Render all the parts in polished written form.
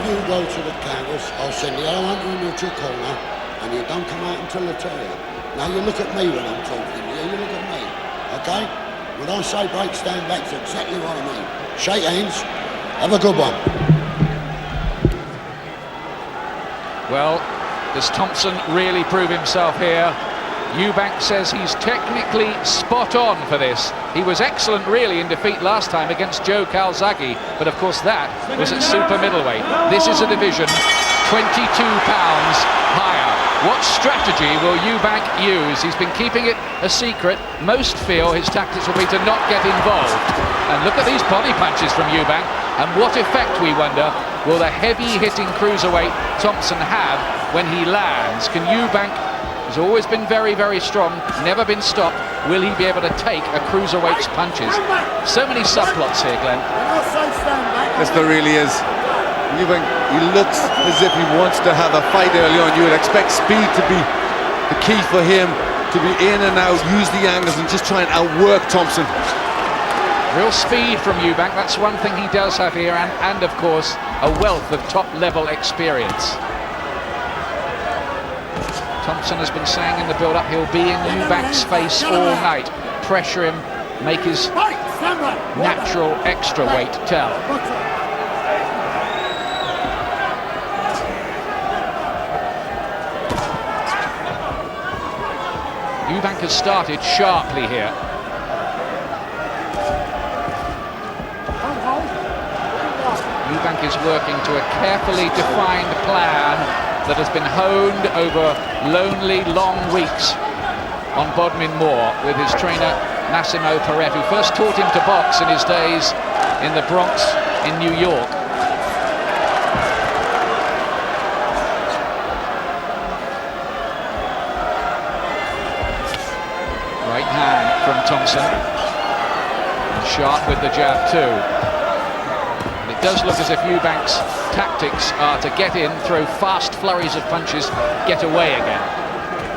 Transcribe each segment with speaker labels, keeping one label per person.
Speaker 1: you go to the canvas, I'll send the other one to a neutral corner, and you don't come out until I tell you. Now you look at me when I'm talking to you, you look at me, okay? When I say break, stand back, it's exactly what I mean. Shake hands, have a good one.
Speaker 2: Well, does Thompson really prove himself here? Eubank says he's technically spot on for this. He was excellent really in defeat last time against Joe Calzaghe, but of course that was at super middleweight. This is a division 22 pounds higher. What strategy will Eubank use? He's been keeping it a secret. Most feel his tactics will be to not get involved. And look at these body punches from Eubank, and what effect, we wonder, will the heavy-hitting cruiserweight Thompson have when he lands? Can Eubank, who's always been very, very strong, never been stopped, will he be able to take a cruiserweight's punches? So many subplots here, Glenn.
Speaker 3: Yes, there really is. Eubank, he looks as if he wants to have a fight early on. You would expect speed to be the key for him, to be in and out, use the angles and just try and outwork Thompson.
Speaker 2: Real speed from Eubank, that's one thing he does have here, and of course, a wealth of top-level experience. Thompson has been saying in the build-up he'll be in Eubank's face all night, pressure him, make his natural extra weight tell. Eubank has started sharply here. Eubank is working to a carefully defined plan that has been honed over lonely, long weeks on Bodmin Moor with his trainer Massimo Perret, who first taught him to box in his days in the Bronx in New York. Right hand from Thompson, and sharp with the jab too. And it does look as if Eubank's tactics are to get in, throw fast flurries of punches, get away again.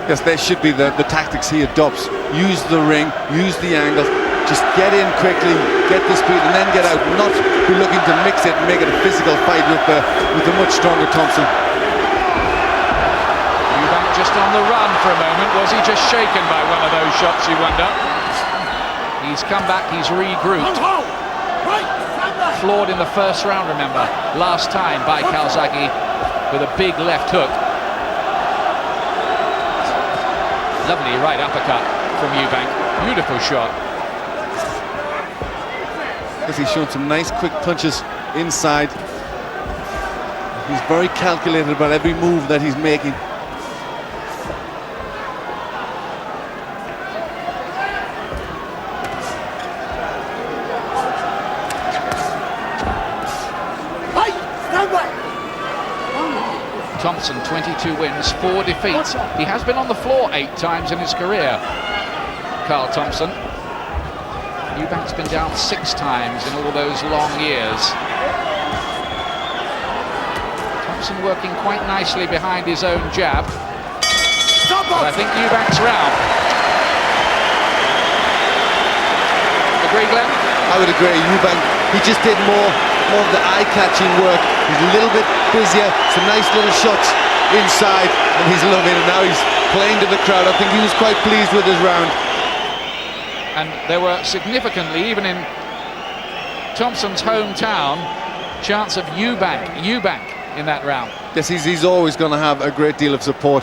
Speaker 3: Yes, there should be the tactics he adopts. Use the ring, use the angle, just get in quickly, get the speed and then get out, not be looking to mix it and make it a physical fight with the much stronger Thompson.
Speaker 2: Eubank just on the run for a moment. Was he just shaken by one of those shots, you wonder? He's come back, he's regrouped. Floored in the first round, remember, last time by Calzaghe with a big left hook. Lovely right uppercut from Eubank. Beautiful shot.
Speaker 3: Yes, he's shown some nice quick punches inside. He's very calculated about every move that he's making.
Speaker 2: Thompson, 22 wins, 4 defeats. He has been on the floor 8 times in his career, Carl Thompson. Eubank's been down 6 times in all those long years. Thompson working quite nicely behind his own jab. But I think Eubank's round. Agree, Glenn?
Speaker 3: I would agree. Eubank, he just did more of the eye-catching work. He's a little bit busier, some nice little shots inside, and he's loving it. Now he's playing to the crowd. I think he was quite pleased with his round.
Speaker 2: And there were significantly, even in Thompson's hometown, chants of Eubank in that round.
Speaker 3: Yes, he's always going to have a great deal of support.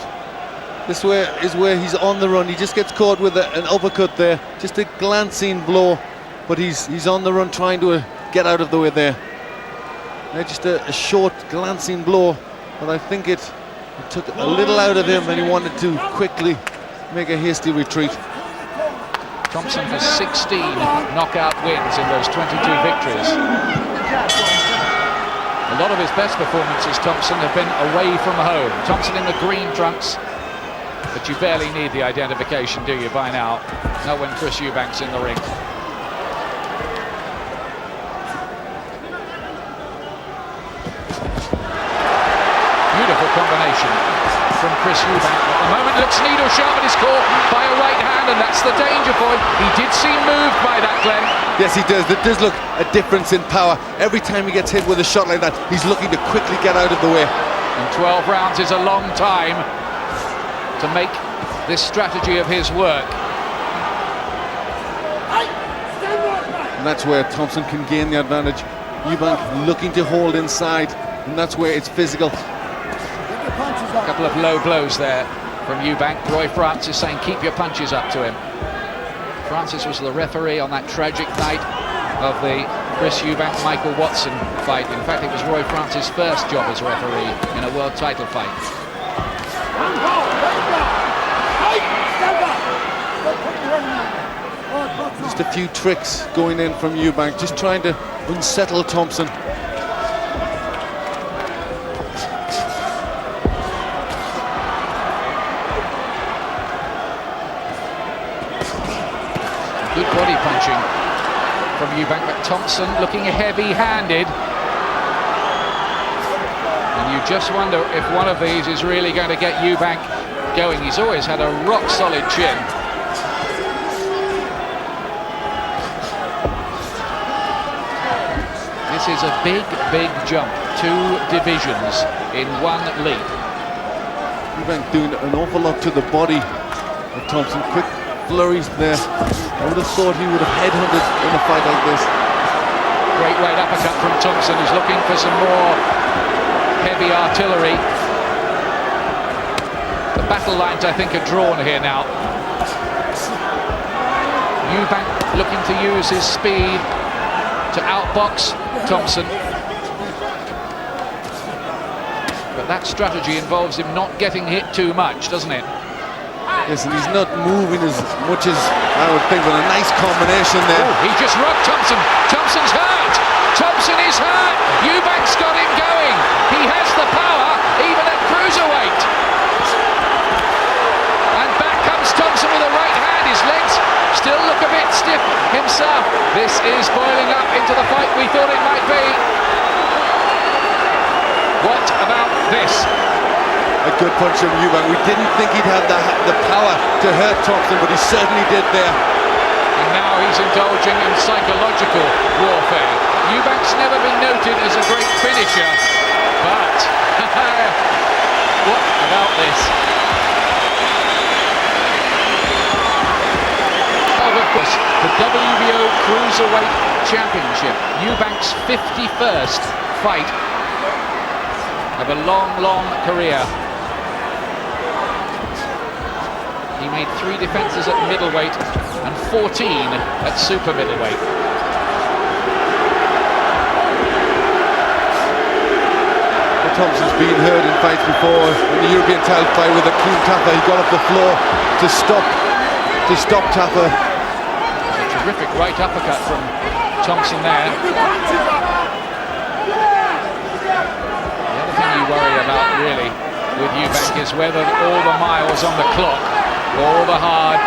Speaker 3: This is where he's on the run. He just gets caught with an uppercut there, just a glancing blow, but he's on the run trying to get out of the way there. Now just a short glancing blow, but I think it took a little out of him and he wanted to quickly make a hasty retreat.
Speaker 2: Thompson has 16 knockout wins in those 22 victories. A lot of his best performances, Thompson, have been away from home. Thompson in the green trunks, but you barely need the identification, do you, by now? Not when Chris Eubank's in the ring. Beautiful combination. from Chris Eubank. At the moment looks needle sharp and is caught by a right hand, and that's the danger for him. He did seem moved by that, Glenn.
Speaker 3: Yes, he does. There does look a difference in power. Every time he gets hit with a shot like that, he's looking to quickly get out of the way.
Speaker 2: And 12 rounds is a long time to make this strategy of his work.
Speaker 3: And that's where Thompson can gain the advantage. Eubank looking to hold inside, and that's where it's physical.
Speaker 2: A couple of low blows there from Eubank. Roy Francis saying keep your punches up to him. Francis was the referee on that tragic night of the Chris Eubank-Michael Watson fight. In fact, it was Roy Francis' first job as referee in a world title fight.
Speaker 3: Just a few tricks going in from Eubank, just trying to unsettle Thompson.
Speaker 2: Good body punching from Eubank, but Thompson looking heavy-handed. And you just wonder if one of these is really going to get Eubank going. He's always had a rock-solid chin. This is a big, big jump. 2 divisions in 1 leap.
Speaker 3: Eubank doing an awful lot to the body of Thompson. Quick flurries there. I would have thought he would have headhunted in a fight like this.
Speaker 2: Great right uppercut from Thompson. He's looking for some more heavy artillery. The battle lines, I think, are drawn here now. Eubank looking to use his speed to outbox Thompson. But that strategy involves him not getting hit too much, doesn't it?
Speaker 3: Yes, and he's not moving as much as I would think, but a nice combination there.
Speaker 2: Ooh, he just rubbed Thompson. Thompson's hurt. Thompson is hurt. Eubank's got him going. He has the power, even at cruiserweight. And back comes Thompson with a right hand. His legs still look a bit stiff himself. This is boiling up into the fight we thought it might be. What about this?
Speaker 3: A good punch from Eubank. We didn't think he'd have the power to hurt Thompson, but he certainly did there.
Speaker 2: And now he's indulging in psychological warfare. Eubank's never been noted as a great finisher, but what about this? Of course, the WBO Cruiserweight Championship, Eubank's 51st fight of a long, long career. He made 3 defenses at middleweight and 14 at super middleweight.
Speaker 3: Well, Thompson's been hurt in fights before. In the European title fight with a clean Taffa, he got off the floor to stop Taffa.
Speaker 2: A terrific right uppercut from Thompson there. The other thing you worry about really with Eubank is whether all the miles on the clock, all the hard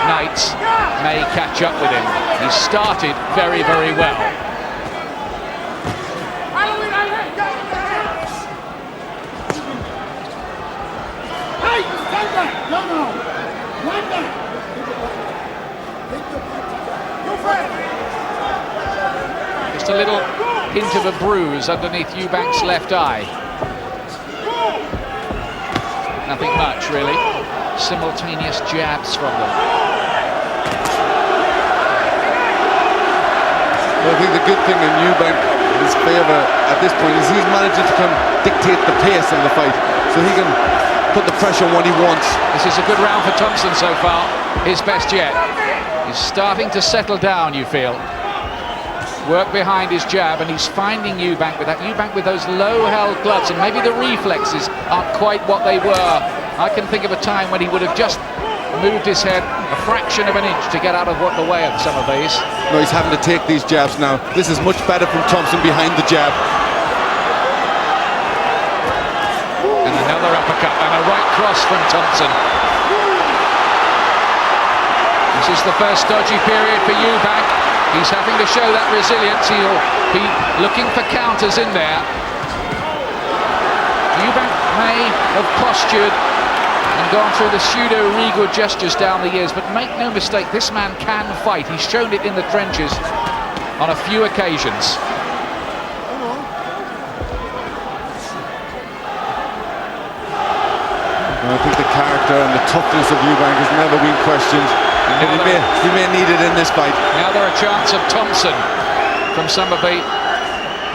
Speaker 2: nights may catch up with him. He started very, very well. Just a little hint of a bruise underneath Eubank's left eye. Nothing much, really. Simultaneous jabs from them.
Speaker 3: Well, I think the good thing in Eubank, in his favour at this point, is he's managing to come dictate the pace of the fight, so he can put the pressure on what he wants.
Speaker 2: This is a good round for Thompson so far, his best yet. He's starting to settle down, you feel. Work behind his jab, and he's finding Eubank with that. Eubank with those low-held gloves, and maybe the reflexes aren't quite what they were. I can think of a time when he would have just moved his head a fraction of an inch to get out of the way of some of these.
Speaker 3: No, he's having to take these jabs now. This is much better from Thompson behind the jab.
Speaker 2: And another uppercut and a right cross from Thompson. This is the first dodgy period for Eubank. He's having to show that resilience. He'll be looking for counters in there. Eubank may have postured and gone through the pseudo-regal gestures down the years, but make no mistake, this man can fight. He's shown it in the trenches on a few occasions.
Speaker 3: I think the character and the toughness of Eubank has never been questioned. He may need it in this fight.
Speaker 2: Now there are chants of Thompson from some of the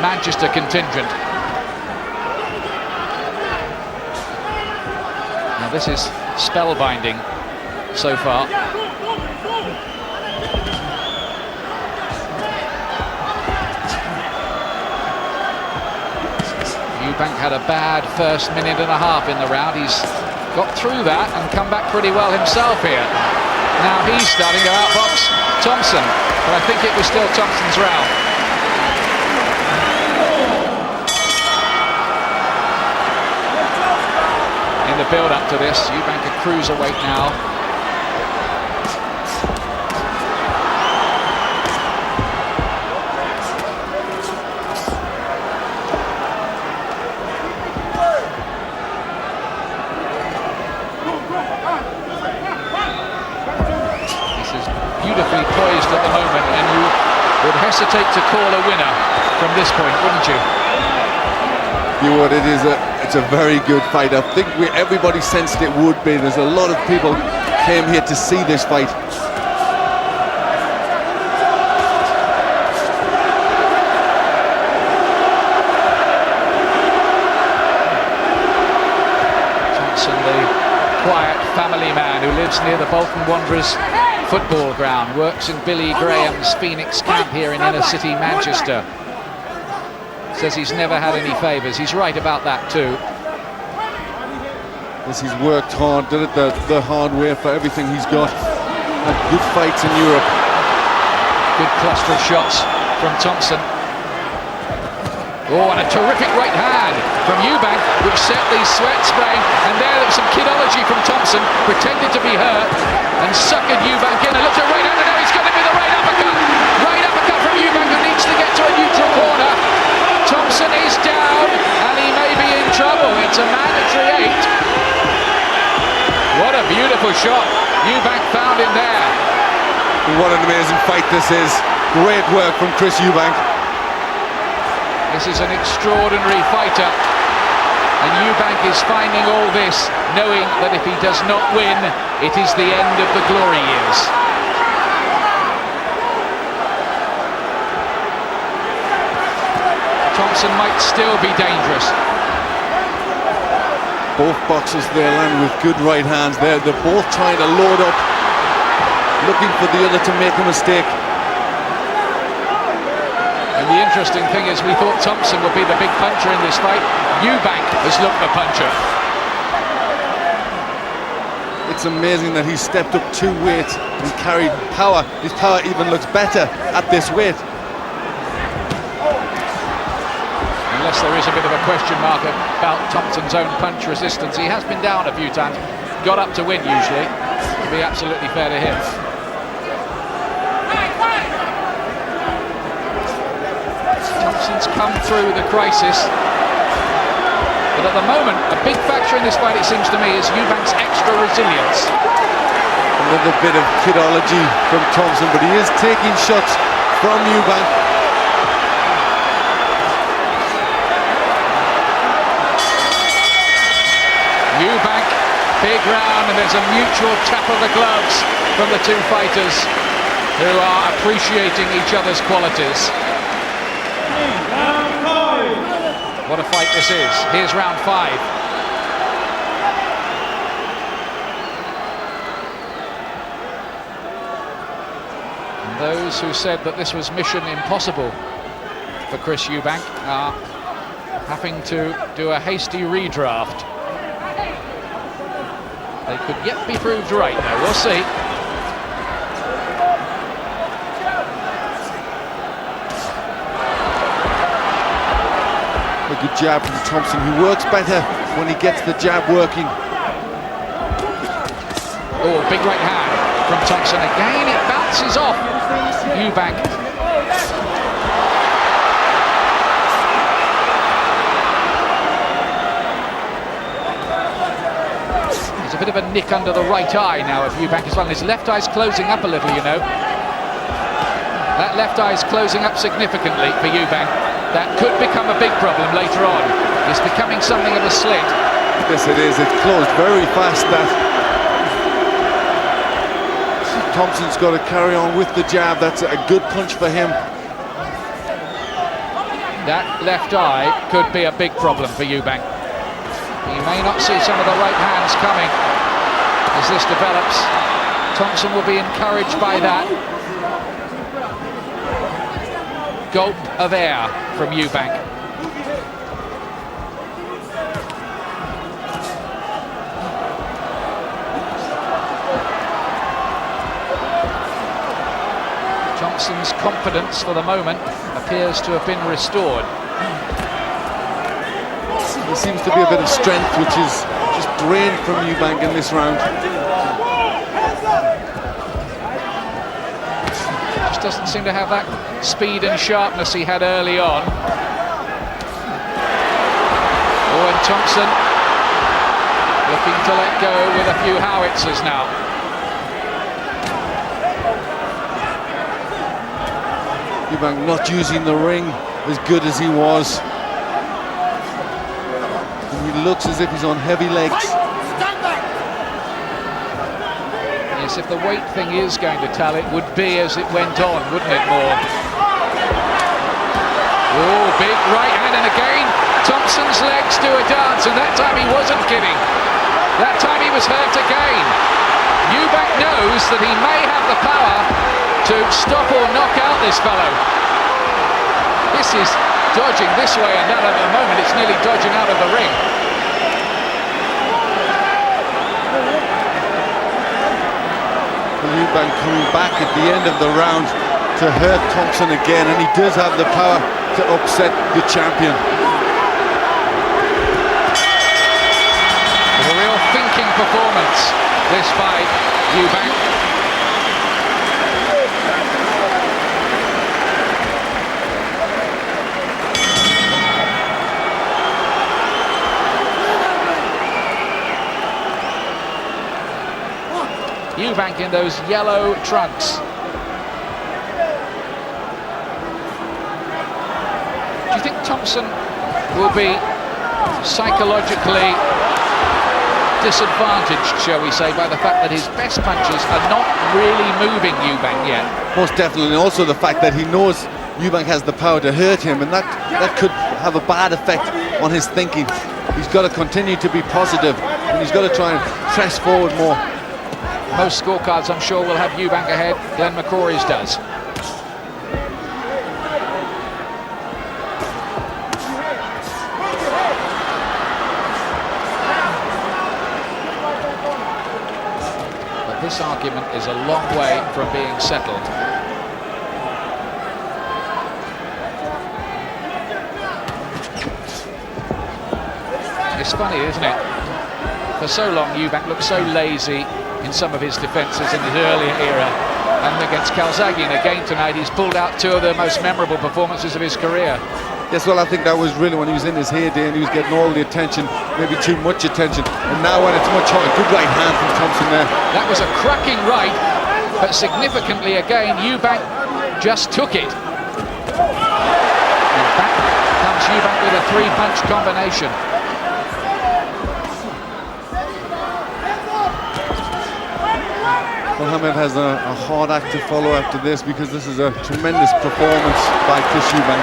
Speaker 2: Manchester contingent. Now this is spellbinding so far. Eubank had a bad first minute and a half in the round. He's got through that and come back pretty well himself here. Now he's starting to outbox Thompson, but I think it was still Thompson's round. In the build-up to this, Eubank a cruiserweight now. Beautifully poised at the moment, and you would hesitate to call a winner from this point, wouldn't you?
Speaker 3: You would. It's a very good fight. I think everybody sensed it would be. There's a lot of people came here to see this fight.
Speaker 2: Thompson, the quiet family man who lives near the Bolton Wanderers football ground, works in Billy Graham's Phoenix camp here in inner city Manchester. Says he's never had any favours. He's right about that too.
Speaker 3: Yes, he's worked hard, did it the hard way for everything he's got. Had good fights in Europe.
Speaker 2: Good cluster of shots from Thompson. Oh, and a terrific right hand from Eubank, which set the sweat spraying. And there was some kidology from Thompson, pretended to be hurt, and suckered Eubank in. And looked at right hand, and now he's got him with a right uppercut. Right uppercut from Eubank, who needs to get to a neutral corner. Thompson is down, and he may be in trouble. It's a mandatory 8. What a beautiful shot Eubank found in there.
Speaker 3: What an amazing fight this is. Great work from Chris Eubank.
Speaker 2: This is an extraordinary fighter, and Eubank is finding all this, knowing that if he does not win, it is the end of the glory years. Thompson might still be dangerous.
Speaker 3: Both boxers there land with good right hands there. They're both trying to load up, looking for the other to make a mistake.
Speaker 2: And the interesting thing is, we thought Thompson would be the big puncher in this fight. Eubank has looked the puncher.
Speaker 3: It's amazing that he's stepped up 2 weights and carried power. His power even looks better at this weight.
Speaker 2: Unless there is a bit of a question mark about Thompson's own punch resistance. He has been down a few times, got up to win usually, to be absolutely fair to him. Thompson's come through the crisis, but at the moment, a big factor in this fight, it seems to me, is Eubank's extra resilience.
Speaker 3: A little bit of kidology from Thompson, but he is taking shots from Eubank.
Speaker 2: Eubank, big round, and there's a mutual tap of the gloves from the two fighters who are appreciating each other's qualities. What a fight this is. Here's round 5. And those who said that this was mission impossible for Chris Eubank are having to do a hasty redraft. They could yet be proved right, though. We'll see.
Speaker 3: A good jab from Thompson, who works better when he gets the jab working.
Speaker 2: Oh, big right hand from Thompson again. It bounces off Eubank. of a nick under the right eye now of Eubank as well. His left eye's closing up a little, you know. That left eye's closing up significantly for Eubank. That could become a big problem later on. It's becoming something of a slit.
Speaker 3: Yes, it is. It's closed very fast. That Thompson's got to carry on with the jab. That's a good punch for him.
Speaker 2: That left eye could be a big problem for Eubank. He may not see some of the right hands coming as this develops. Thompson will be encouraged by that. Gulp of air from Eubank. Thompson's confidence for the moment appears to have been restored.
Speaker 3: There seems to be a bit of strength which is just drained from Eubank in this round.
Speaker 2: Just doesn't seem to have that speed and sharpness he had early on. Oh, and Thompson looking to let go with a few howitzers now.
Speaker 3: Eubank not using the ring as good as he was. And he looks as if he's on heavy legs.
Speaker 2: Yes, if the weight thing is going to tell, it would be as it went on, wouldn't it, more? Oh, big right hand, and again, Thompson's legs do a dance, and that time he wasn't kidding. That time he was hurt again. Eubank knows that he may have the power to stop or knock out this fellow. This is dodging this way and that at the moment. It's nearly dodging out of the ring.
Speaker 3: Eubank coming back at the end of the round to hurt Thompson again, and he does have the power to upset the champion.
Speaker 2: A real thinking performance, this by Eubank. Eubank in those yellow trunks. Do you think Thompson will be psychologically disadvantaged, shall we say, by the fact that his best punches are not really moving Eubank yet?
Speaker 3: Most definitely, and also the fact that he knows Eubank has the power to hurt him, and that could have a bad effect on his thinking. He's got to continue to be positive, and he's got to try and press forward more.
Speaker 2: Most scorecards, I'm sure, will have Eubank ahead. Glenn McCrory's does. But this argument is a long way from being settled. It's funny, isn't it? For so long, Eubank looked so lazy in some of his defences in his earlier era, and against Calzaghe again tonight he's pulled out two of the most memorable performances of his career.
Speaker 3: Yes, well, I think that was really when he was in his heyday and he was getting all the attention, maybe too much attention, and now when it's much harder, good right hand from Thompson there. That
Speaker 2: was a cracking right, but significantly again Eubank just took it. And back comes Eubank with a three-punch combination.
Speaker 3: Mohamed has a hard act to follow after this, because this is a tremendous performance by Chris Eubank.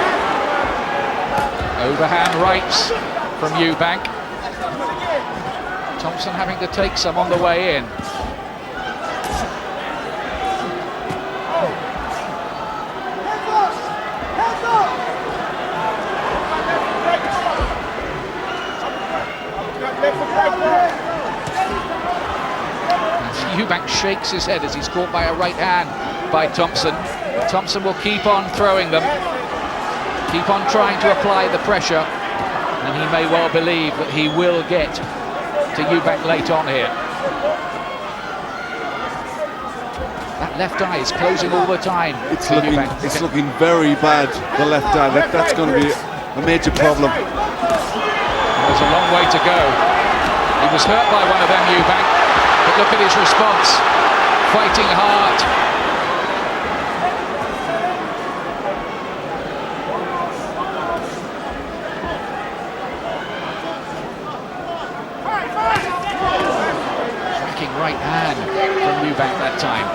Speaker 2: Overhand rights from Eubank. Thompson having to take some on the way in. Eubank shakes his head as he's caught by a right hand by Thompson. Thompson will keep on throwing them, keep on trying to apply the pressure, and he may well believe that he will get to Eubank late on here. That left eye is closing all the time.
Speaker 3: It's looking very bad, the left eye. That's going to be a major problem.
Speaker 2: There's a long way to go. He was hurt by one of them, Eubank. but look at his response. Fighting hard. Cracking right hand from Eubank that time.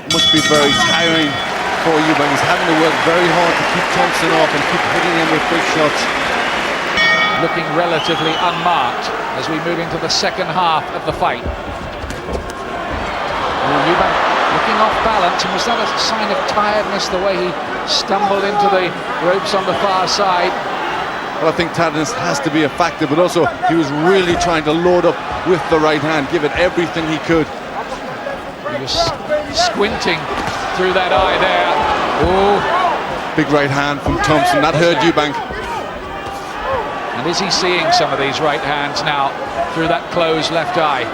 Speaker 3: It must be very tiring for Eubank. He's having to work very hard to keep Thompson off and keep hitting him with big shots.
Speaker 2: Looking relatively unmarked as we move into the second half of the fight. Eubank looking off balance, and was that a sign of tiredness, the way he stumbled into the ropes on the far side?
Speaker 3: Well, I think tiredness has to be a factor, but also he was really trying to load up with the right hand, give it everything he could.
Speaker 2: He was squinting through that eye there. Oh,
Speaker 3: big right hand from Thompson, that hurt Eubank.
Speaker 2: And is he seeing some of these right hands now through that closed left eye?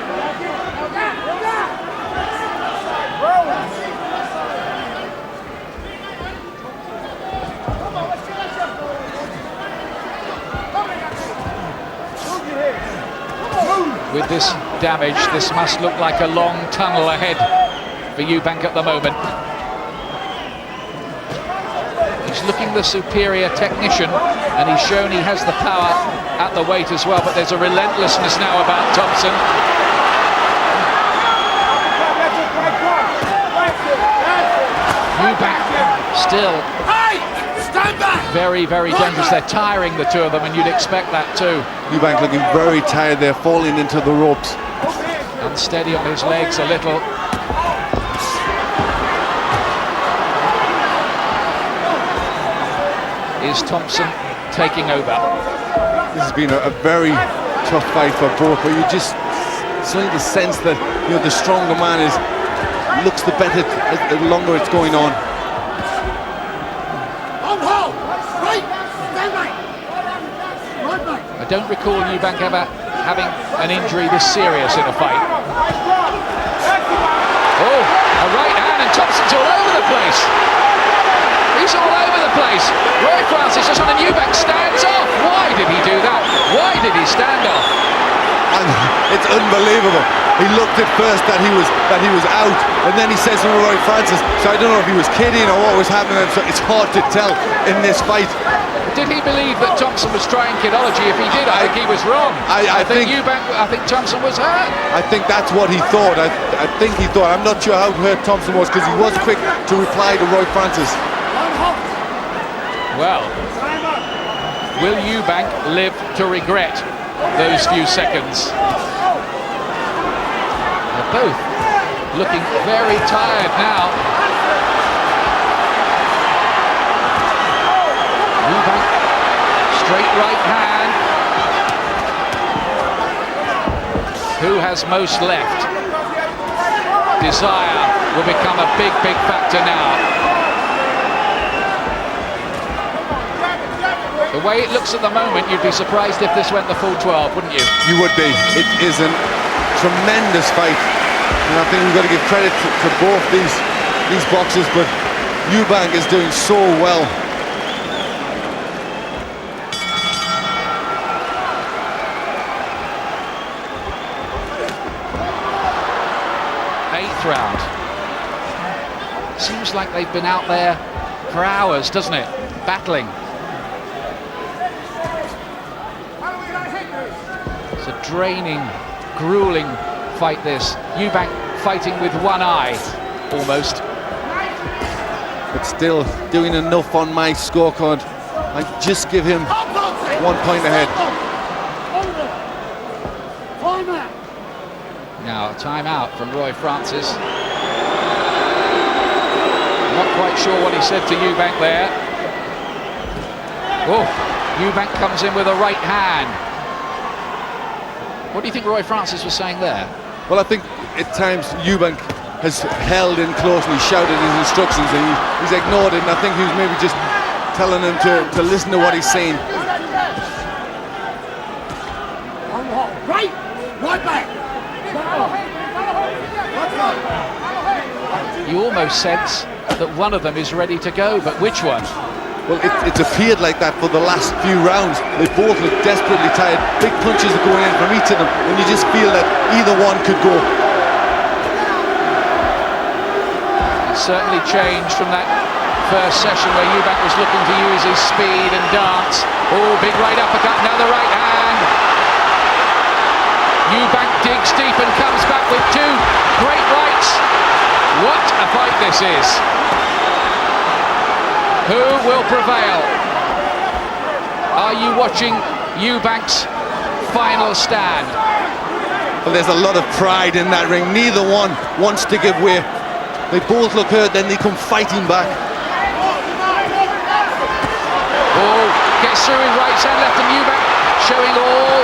Speaker 2: With this damage, this must look like a long tunnel ahead for Eubank at the moment. He's looking the superior technician, and he's shown he has the power at the weight as well, but there's a relentlessness now about Thompson. Eubank still very, very dangerous. They're tiring, the two of them, and you'd expect that too.
Speaker 3: Eubank looking very tired there, falling into the ropes.
Speaker 2: Unsteady on his legs a little. Is Thompson taking over?
Speaker 3: This has been a very tough fight for both, but you just suddenly the sense that, you know, the stronger man looks the better the longer it's going on.
Speaker 2: I don't recall Eubank ever having an injury this serious in a fight. Oh, a right hand, and Thompson's all over the place. He's all over the place. Roy Francis just on, and Eubank stands off. Why did he do that? Why did he stand off?
Speaker 3: And it's unbelievable. He looked at first that he was out, and then he says to Roy Francis. So I don't know if he was kidding or what was happening. So it's hard to tell in this fight.
Speaker 2: Did he believe that Thompson was trying kidology? If he did, I think he was wrong. I think Thompson was hurt.
Speaker 3: I think that's what he thought. I think he thought. I'm not sure how hurt Thompson was, because he was quick to reply to Roy Francis.
Speaker 2: Well, will Eubank live to regret those few seconds? They're both looking very tired now. Eubank, straight right hand. Who has most left? Desire will become a big, big factor now. The way it looks at the moment, you'd be surprised if this went the full 12, wouldn't you?
Speaker 3: You would be. It is a tremendous fight, and I think we've got to give credit to both these boxers, but Eubank is doing so well.
Speaker 2: Eighth round. Seems like they've been out there for hours, doesn't it? Battling. It's a draining, grueling fight, this. Eubank fighting with one eye, almost.
Speaker 3: But still doing enough on my scorecard. I just give him 1 point ahead.
Speaker 2: Now, a timeout from Roy Francis. Not quite sure what he said to Eubank there. Oh, Eubank comes in with a right hand. What do you think Roy Francis was saying there?
Speaker 3: Well, I think at times Eubank has held in close and he shouted his instructions, and he's ignored it, and I think he was maybe just telling him to listen to what he's saying.
Speaker 1: Right back.
Speaker 2: You almost sense that one of them is ready to go, but which one?
Speaker 3: Well, it's appeared like that for the last few rounds. They both look desperately tired. Big punches are going in from each of them, and you just feel that either one could go.
Speaker 2: It's certainly changed from that first session where Eubank was looking to use his speed and dance. Oh, big right uppercut, now the right hand. Eubank digs deep and comes back with two great rights. What a fight this is. Who will prevail? Are you watching Eubank's final stand?
Speaker 3: Well, there's a lot of pride in that ring. Neither one wants to give way. They both look hurt, then they come fighting back.
Speaker 2: Oh, gets through with right hand left, and Eubank showing all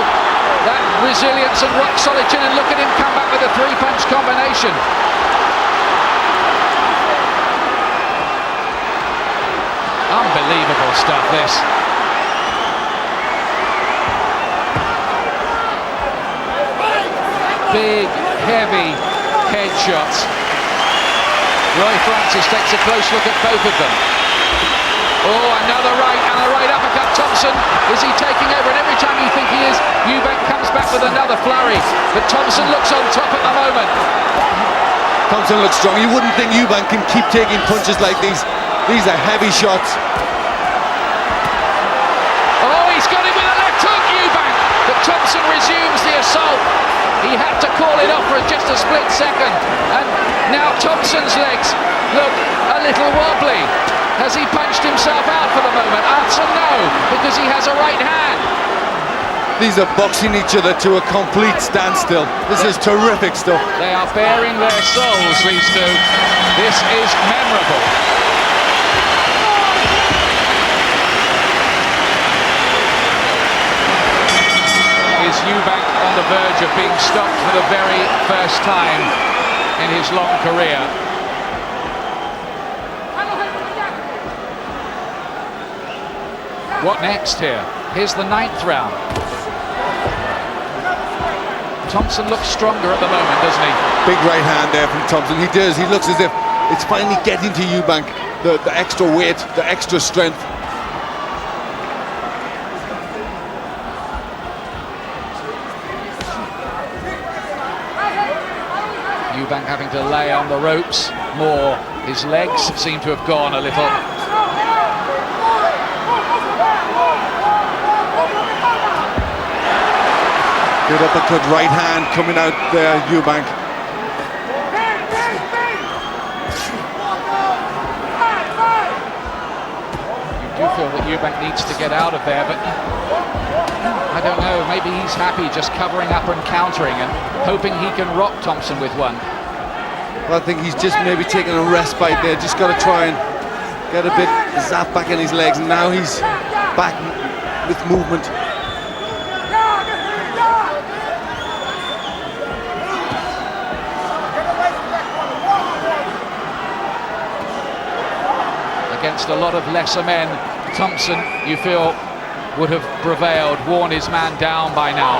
Speaker 2: that resilience and rock solid chin, and look at him come back with a three-punch combination. Unbelievable stuff, this. Big, heavy headshots. Roy Francis takes a close look at both of them. Oh, another right and a right uppercut. Thompson, is he taking over? And every time you think he is, Eubank comes back with another flurry. But Thompson looks on top at the moment.
Speaker 3: Thompson looks strong. You wouldn't think Eubank can keep taking punches like these. These are heavy shots.
Speaker 2: Oh, he's got him with a left hook, Eubank. But Thompson resumes the assault. He had to call it off for just a split second. And now Thompson's legs look a little wobbly. Has he punched himself out for the moment? Answer no, because he has a right hand.
Speaker 3: These are boxing each other to a complete standstill. This is terrific stuff.
Speaker 2: They are bearing their souls, these two. This is memorable. Is Eubank on the verge of being stopped for the very first time in his long career? What next here? Here's the 9th round. Thompson looks stronger at the moment, doesn't he?
Speaker 3: Big right hand there from Thompson. He does. He looks as if it's finally getting to Eubank. The extra weight, the extra strength.
Speaker 2: Eubank having to lay on the ropes more. His legs seem to have gone a little.
Speaker 3: Good uppercut, right hand coming out there, Eubank.
Speaker 2: You do feel that Eubank needs to get out of there, but I don't know, maybe he's happy just covering up and countering and hoping he can rock Thompson with one.
Speaker 3: Well, I think he's just maybe taking a respite there, just got to try and get a bit zap back in his legs, and now he's back with movement.
Speaker 2: Against a lot of lesser men, Thompson, you feel, would have prevailed, worn his man down by now.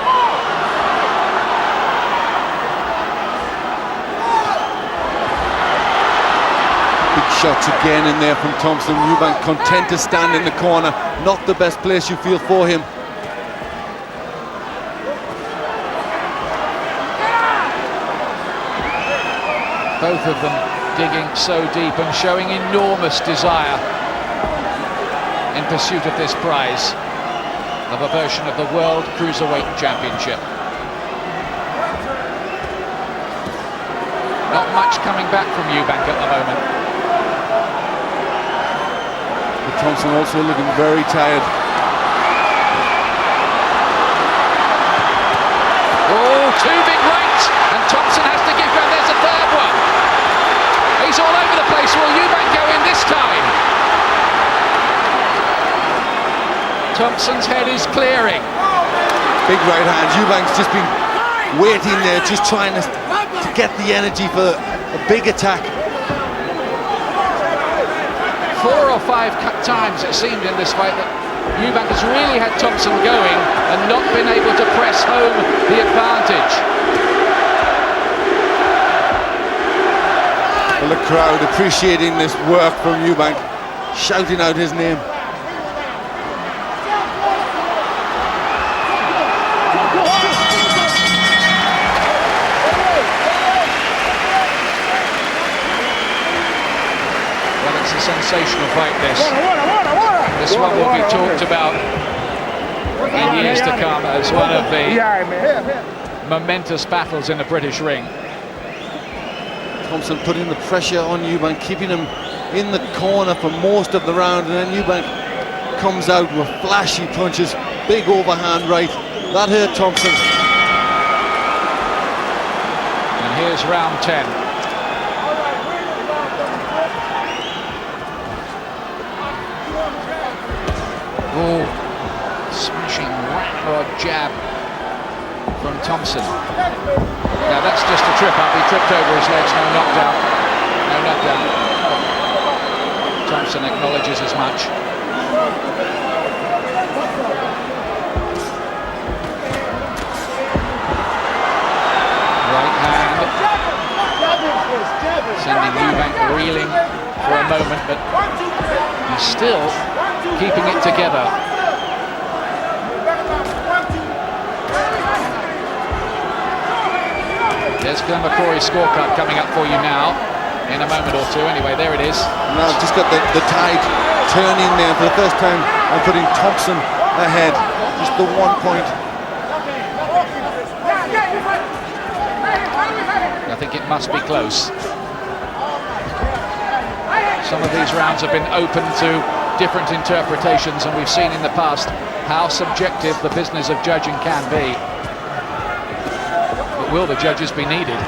Speaker 3: Big shots again in there from Thompson. Eubank content to stand in the corner. Not the best place you feel for him.
Speaker 2: Both of them digging so deep and showing enormous desire in pursuit of this prize of a version of the World Cruiserweight Championship. Not much coming back from Eubank at the moment.
Speaker 3: But Thompson also looking very tired.
Speaker 2: Oh, two big rights, and Thompson has to give ground. There's a third one. He's all over the place. Will Eubank go in this time? Thompson's head is clearing.
Speaker 3: Big right hand. Eubank's just been waiting there, just trying to get the energy for a big attack.
Speaker 2: 4 or 5 times it seemed in this fight that Eubank has really had Thompson going and not been able to press home the advantage.
Speaker 3: Well, the crowd appreciating this work from Eubank, shouting out his name.
Speaker 2: was a sensational fight, this. This one will be talked about in years to come as one of the momentous battles in the British ring.
Speaker 3: Thompson putting the pressure on Eubank, keeping him in the corner for most of the round, and then Eubank comes out with flashy punches, big overhand right. That hurt Thompson.
Speaker 2: And here's round 10. Oh, smashing ramrod jab from Thompson. Now that's just a trip up. He tripped over his legs. No knockdown. No knockdown. Thompson acknowledges as much. Right hand. Sending Eubank reeling for a moment, but he's still keeping it together. There's Glenn McCrory's scorecard coming up for you now, in a moment or two. Anyway, there it is.
Speaker 3: Now I've just got the tide turning there for the first time. I'm putting Thompson ahead, just the 1 point.
Speaker 2: I think it must be close. Some of these rounds have been open to different interpretations, and we've seen in the past how subjective the business of judging can be. But will the judges be needed?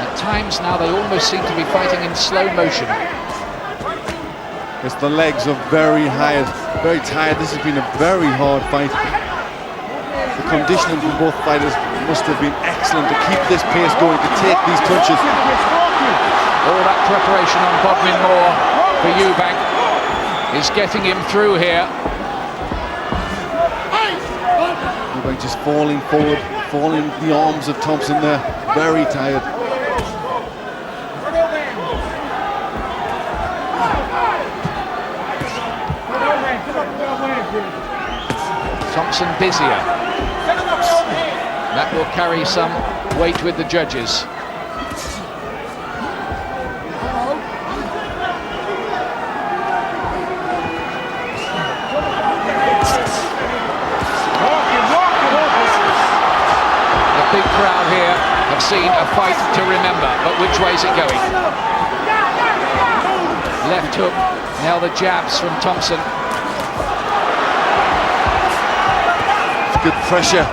Speaker 2: At times now they almost seem to be fighting in slow motion.
Speaker 3: Yes, the legs are very tired. This has been a very hard fight. The conditioning from both fighters must have been excellent to keep this pace going, to take these punches.
Speaker 2: All that preparation on Bodmin Moore for Eubank is getting him through here.
Speaker 3: Eubank just falling forward, falling in the arms of Thompson there. Very tired.
Speaker 2: Thompson busier. That will carry some weight with the judges. The big crowd here have seen a fight to remember, but which way is it going? Left hook, now the jabs from Thompson.
Speaker 3: Good pressure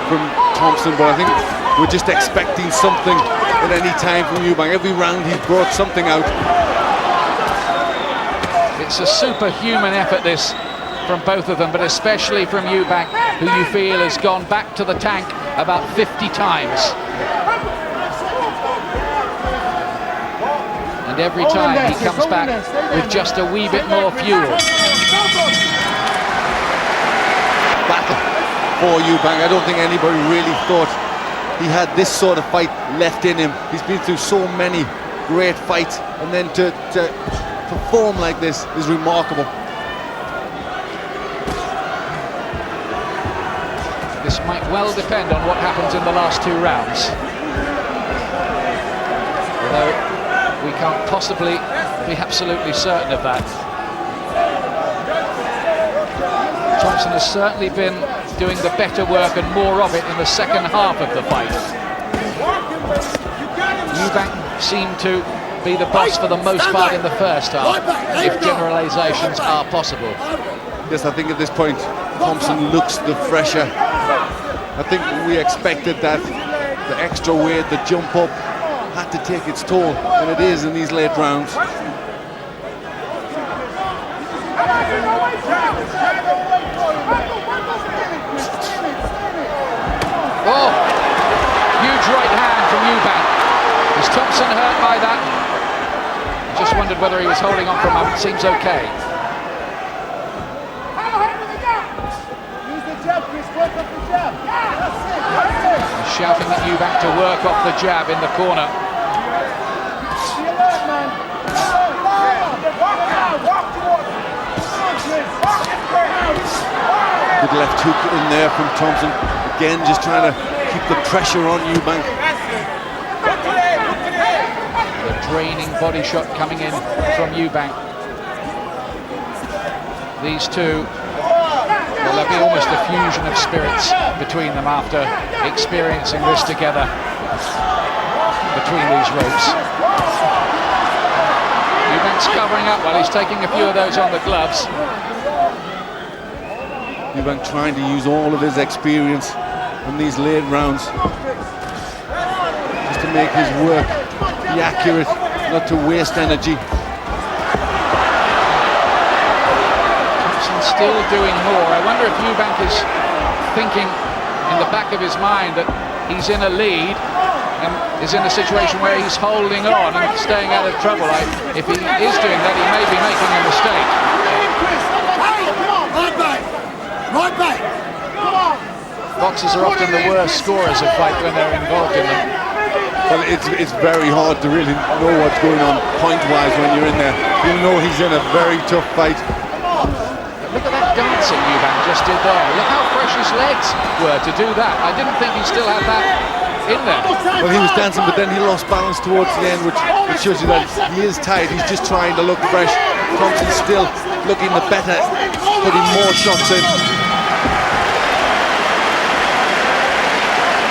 Speaker 3: from Thompson, but I think we're just expecting something at any time from Eubank. Every round he's brought something out.
Speaker 2: It's a superhuman effort, this, from both of them, but especially from Eubank, who you feel has gone back to the tank about 50 times. And every time he comes back with just a wee bit more fuel.
Speaker 3: Battle for Eubank. I don't think anybody really thought he had this sort of fight left in him. He's been through so many great fights, and then to perform like this is remarkable.
Speaker 2: This might well depend on what happens in the last 2 rounds. Although we can't possibly be absolutely certain of that. Thompson has certainly been doing the better work and more of it in the second half of the fight. Eubank seemed to be the boss for the most part in the first half, if generalisations are possible.
Speaker 3: Yes, I think at this point Thompson looks the fresher. I think we expected that the extra weight, the jump up, had to take its toll, and it is in these late rounds.
Speaker 2: Oh, huge right hand from Eubank. Is Thompson hurt by that? I just wondered whether he was holding on for a moment. Seems okay. He's shouting at Eubank to work off the jab in the corner.
Speaker 3: Good left hook in there from Thompson. Again, just trying to keep the pressure on Eubank.
Speaker 2: The draining body shot coming in from Eubank. These two, well, there'll be almost a fusion of spirits between them after experiencing this together between these ropes. Eubank's covering up while he's taking a few of those on the gloves.
Speaker 3: Eubank trying to use all of his experience in these late rounds just to make his work be accurate, not to waste energy.
Speaker 2: Thompson's still doing more. I wonder if Eubank is thinking in the back of his mind that he's in a lead and is in a situation where he's holding on and staying out of trouble. If he is doing that, he may be making a mistake.
Speaker 1: Right back!
Speaker 2: Boxers are often the worst scorers of fight when they're involved in them.
Speaker 3: Well, it's very hard to really know what's going on point-wise when you're in there. You know he's in a very tough fight.
Speaker 2: But look at that dancing Eubank just did there. Look how fresh his legs were to do that. I didn't think he still had that in there.
Speaker 3: Well, he was dancing, but then he lost balance towards the end, which shows you that he is tired. He's just trying to look fresh. Thompson's still looking the better, putting more shots in.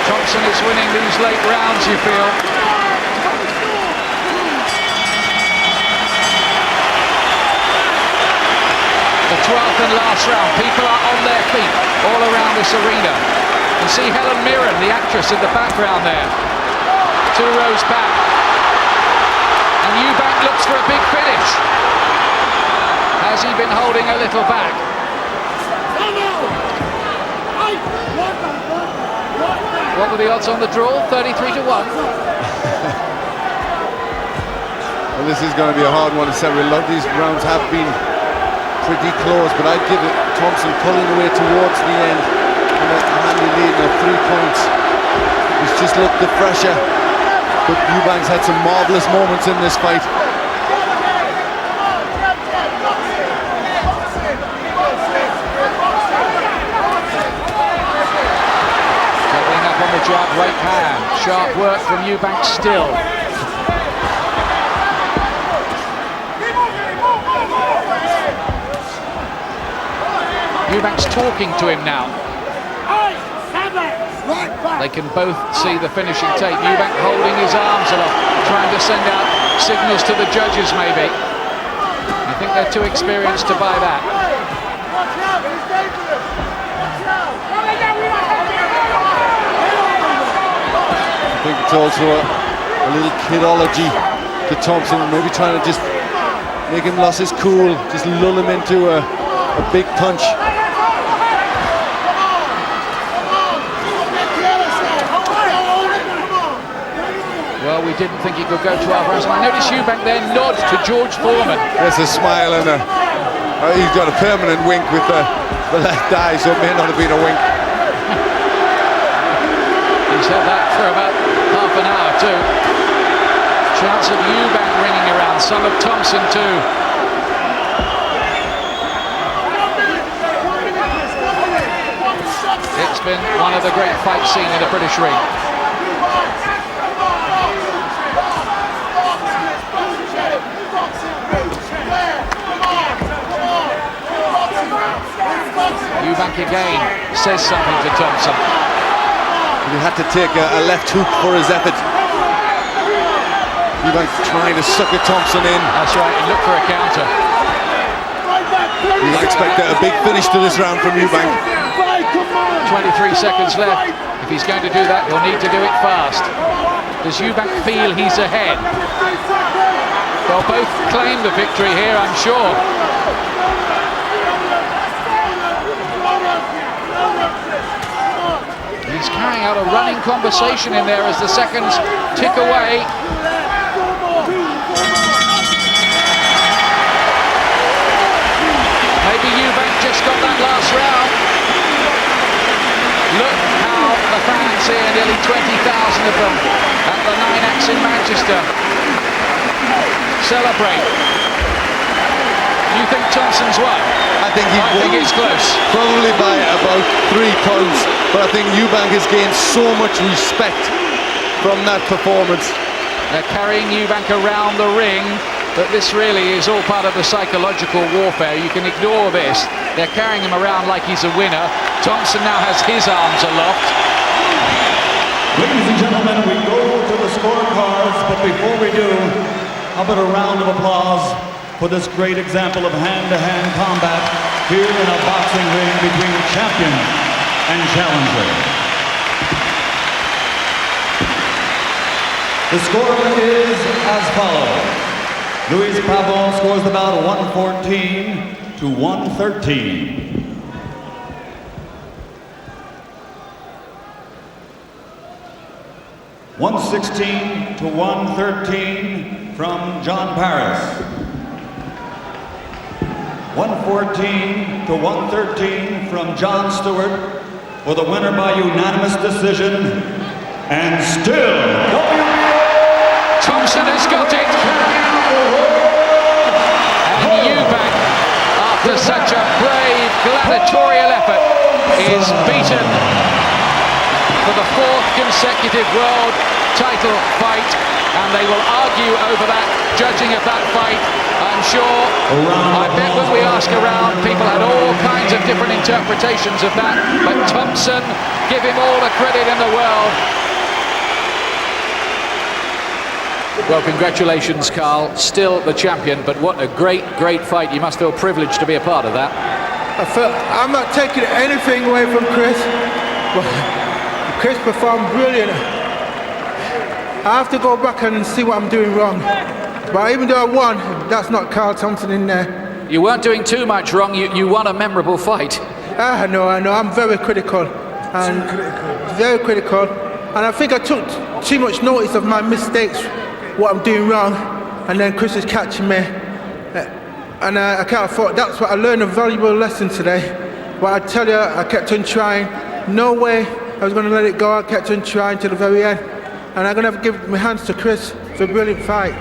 Speaker 2: Thompson is winning these late rounds, you feel. The 12th and last round. People are on their feet all around this arena. You see Helen Mirren, the actress, in the background there. 2 rows back. And Eubank looks for a big finish. Has he been holding a little back? What were the odds on the draw? 33 to 1.
Speaker 3: Well, this is going to be a hard one to settle. A lot of these rounds have been pretty close, but I'd give it Thompson pulling away towards the end. And a handy lead of 3 points. He's just looked the fresher. But Eubank's had some marvellous moments in this fight.
Speaker 2: Jab, right hand. Sharp work from Eubank still. Eubank's talking to him now. They can both see the finishing tape. Eubank holding his arms aloft, trying to send out signals to the judges maybe. I think they're too experienced to buy that.
Speaker 3: I think it's also a little kidology to Thompson, maybe trying to just make him lose his cool, just lull him into a big punch.
Speaker 2: Well, we didn't think he could go 12 rounds. I noticed Eubank there nod to George Foreman.
Speaker 3: There's a smile and he's got a permanent wink with the left eye, so it may not have been a wink.
Speaker 2: He's had that for about half an hour too. Chance of Eubank ringing around, some of Thompson too. It's been one of the great fights seen in the British ring. Eubank again says something to Thompson.
Speaker 3: He had to take a left hook for his effort. Eubank trying to sucker Thompson in.
Speaker 2: That's right, and look for a counter.
Speaker 3: You expect a big finish to this round from Eubank.
Speaker 2: 23 seconds left. If he's going to do that, he'll need to do it fast. Does Eubank feel he's ahead? They'll both claim the victory here, I'm sure. He's carrying out a running conversation in there as the seconds tick away. Maybe Eubank just got that last round. Look how the fans here, nearly 20,000 of them at the 9X in Manchester, celebrate. You think Thompson's won?
Speaker 3: I think he won.
Speaker 2: I think it's close.
Speaker 3: Probably by about 3 points. But I think Eubank has gained so much respect from that performance.
Speaker 2: They're carrying Eubank around the ring, but this really is all part of the psychological warfare. You can ignore this. They're carrying him around like he's a winner. Thompson now has his arms aloft.
Speaker 4: Ladies and gentlemen, we go to the scorecards, but before we do, how about a round of applause for this great example of hand-to-hand combat here in a boxing ring between champion and challenger. The score is as follows. Luis Pavon scores the bout 114 to 113. $116 to 113 from John Paris. 114 to 113 from John Stewart for the winner by unanimous decision. And still,
Speaker 2: Thompson has got it. And Eubank, after such a brave gladiatorial effort, is beaten for the 4th consecutive world title fight, and they will argue over that, judging of that fight. I'm sure, I bet when we ask around, people had all kinds of different interpretations of that, but Thompson, give him all the credit in the world. Well, congratulations, Carl. Still the champion, but what a great, great fight. You must feel privileged to be a part of that.
Speaker 5: I'm not taking anything away from Chris. Chris performed brilliant. I have to go back and see what I'm doing wrong. But even though I won, that's not Carl Thompson in there.
Speaker 2: You weren't doing too much wrong. You won a memorable fight.
Speaker 5: I know. I'm very critical. Very critical. And I think I took too much notice of my mistakes, what I'm doing wrong, and then Chris is catching me. And I can't afford. That's what I learned, a valuable lesson today. But I tell you, I kept on trying. No way I was going to let it go. I kept on trying to the very end. And I'm going to give my hands to Chris for a brilliant fight.